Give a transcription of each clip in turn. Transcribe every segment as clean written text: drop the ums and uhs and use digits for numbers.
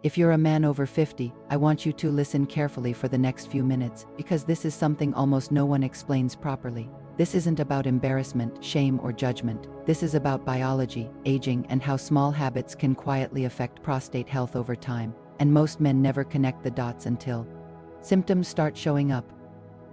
If you're a man over 50, I want you to listen carefully for the next few minutes, because this is something almost no one explains properly. This isn't about embarrassment, shame, or judgment. This is about biology, aging, and how small habits can quietly affect prostate health over time. And most men never connect the dots until symptoms start showing up.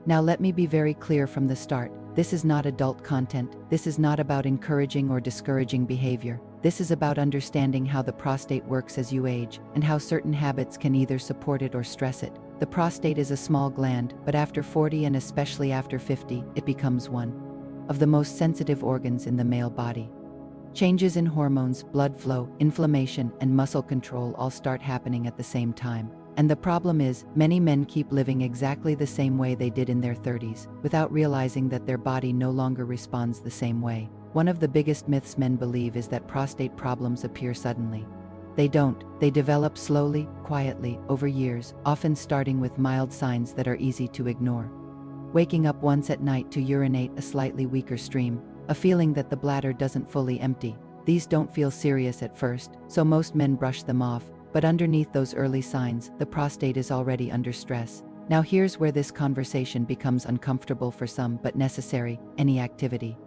Now let me be very clear from the start. This is not adult content. This is not about encouraging or discouraging behavior. This is about understanding how the prostate works as you age, and how certain habits can either support it or stress it. The prostate is a small gland, but after 40 and especially after 50, it becomes one of the most sensitive organs in the male body. Changes in hormones, blood flow, inflammation, and muscle control all start happening at the same time. And the problem is, many men keep living exactly the same way they did in their 30s, without realizing that their body no longer responds the same way. One of the biggest myths men believe is that prostate problems appear suddenly. They don't. They develop slowly, quietly, over years, often starting with mild signs that are easy to ignore. Waking up once at night to urinate a slightly weaker stream, a feeling that the bladder doesn't fully empty. These don't feel serious at first, so most men brush them off, but underneath those early signs, the prostate is already under stress. Now here's where this conversation becomes uncomfortable for some, but necessary. Any activity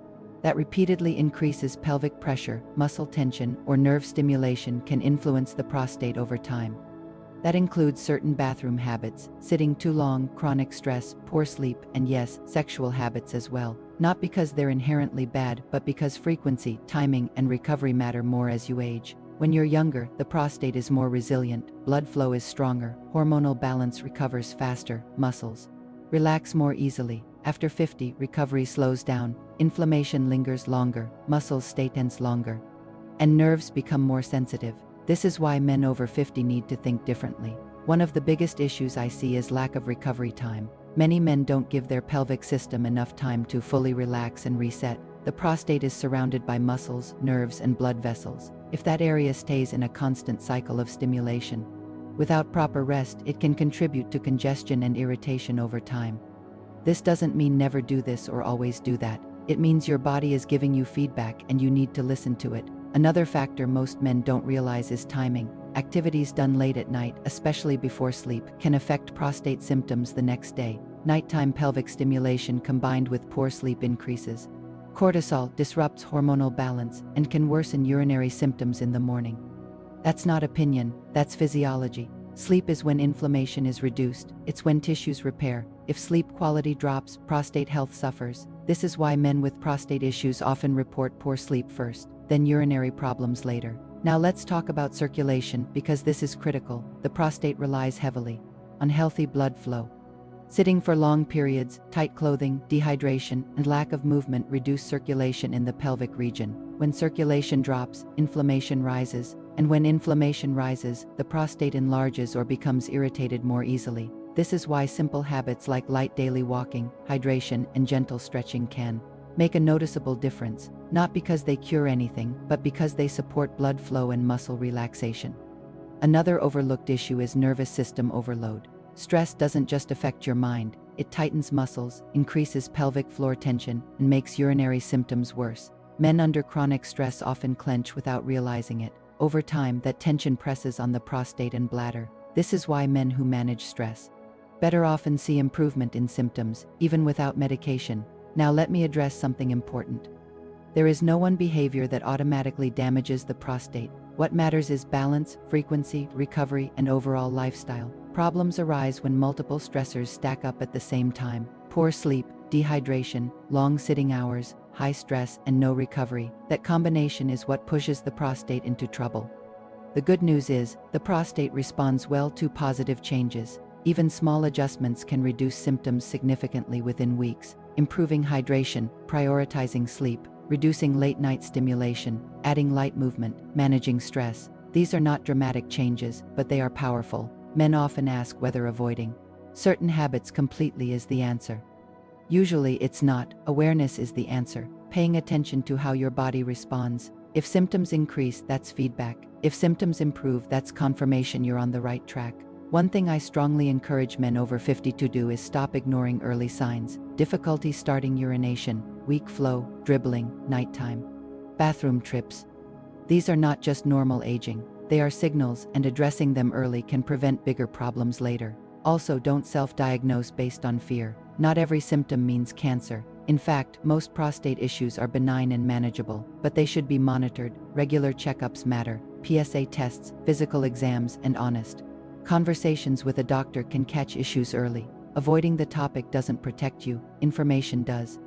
that repeatedly increases pelvic pressure, muscle tension, or nerve stimulation can influence the prostate over time. That includes certain bathroom habits, sitting too long, chronic stress, poor sleep, and yes, sexual habits as well. Not because they're inherently bad, but because frequency, timing, and recovery matter more as you age. When you're younger, the prostate is more resilient, blood flow is stronger, hormonal balance recovers faster, muscles relax more easily. After 50, recovery slows down, inflammation lingers longer, muscles stay tense longer, and nerves become more sensitive. This is why men over 50 need to think differently. One of the biggest issues I see is lack of recovery time. Many men don't give their pelvic system enough time to fully relax and reset. The prostate is surrounded by muscles, nerves, and blood vessels. If that area stays in a constant cycle of stimulation, without proper rest, it can contribute to congestion and irritation over time. This doesn't mean never do this or always do that. It means your body is giving you feedback and you need to listen to it. Another factor most men don't realize is timing. Activities done late at night, especially before sleep, can affect prostate symptoms the next day. Nighttime pelvic stimulation combined with poor sleep increases cortisol, disrupts hormonal balance, and can worsen urinary symptoms in the morning. That's not opinion, that's physiology. Sleep is when inflammation is reduced. It's when tissues repair. If sleep quality drops, prostate health suffers. This is why men with prostate issues often report poor sleep first, then urinary problems later. Now let's talk about circulation, because this is critical. The prostate relies heavily on healthy blood flow. Sitting for long periods, tight clothing, dehydration, and lack of movement reduce circulation in the pelvic region. When circulation drops, inflammation rises, and when inflammation rises, the prostate enlarges or becomes irritated more easily. This is why simple habits like light daily walking, hydration, and gentle stretching can make a noticeable difference, not because they cure anything, but because they support blood flow and muscle relaxation. Another overlooked issue is nervous system overload. Stress doesn't just affect your mind, it tightens muscles, increases pelvic floor tension, and makes urinary symptoms worse. Men under chronic stress often clench without realizing it. Over time, that tension presses on the prostate and bladder. This is why men who manage stress better often see improvement in symptoms, even without medication. Now let me address something important. There is no one behavior that automatically damages the prostate. What matters is balance, frequency, recovery, and overall lifestyle. Problems arise when multiple stressors stack up at the same time. Poor sleep, dehydration, long sitting hours, high stress, and no recovery. That combination is what pushes the prostate into trouble. The good news is, the prostate responds well to positive changes. Even small adjustments can reduce symptoms significantly within weeks. Improving hydration, prioritizing sleep, reducing late-night stimulation, adding light movement, managing stress. These are not dramatic changes, but they are powerful. Men often ask whether avoiding certain habits completely is the answer. Usually it's not. Awareness is the answer. Paying attention to how your body responds. If symptoms increase, that's feedback. If symptoms improve, that's confirmation you're on the right track. One thing I strongly encourage men over 50 to do is stop ignoring early signs. Difficulty starting urination, weak flow, dribbling, nighttime, bathroom trips. These are not just normal aging. They are signals, and addressing them early can prevent bigger problems later. Also, don't self-diagnose based on fear. Not every symptom means cancer. In fact, most prostate issues are benign and manageable, but they should be monitored. Regular checkups matter. PSA tests, physical exams, and honest conversations with a doctor can catch issues early. Avoiding the topic doesn't protect you, information does.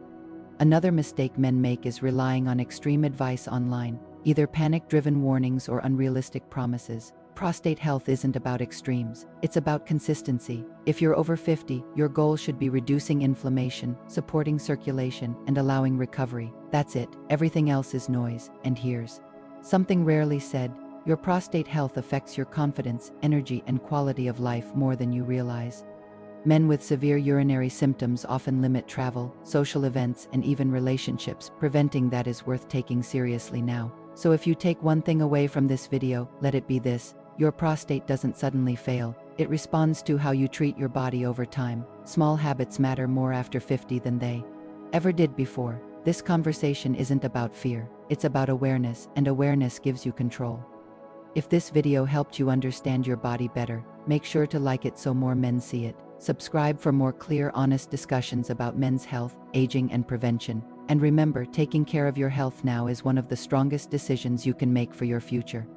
Another mistake men make is relying on extreme advice online, either panic-driven warnings or unrealistic promises. Prostate health isn't about extremes, it's about consistency. If you're over 50, your goal should be reducing inflammation, supporting circulation, and allowing recovery. That's it. Everything else is noise. And here's something rarely said: your prostate health affects your confidence, energy, and quality of life more than you realize. Men with severe urinary symptoms often limit travel, social events, and even relationships. Preventing that is worth taking seriously now. So if you take one thing away from this video, let it be this: your prostate doesn't suddenly fail. It responds to how you treat your body over time. Small habits matter more after 50 than they ever did before. This conversation isn't about fear, it's about awareness, and awareness gives you control. If this video helped you understand your body better, make sure to like it so more men see it. Subscribe for more clear, honest discussions about men's health, aging, and prevention. And remember, taking care of your health now is one of the strongest decisions you can make for your future.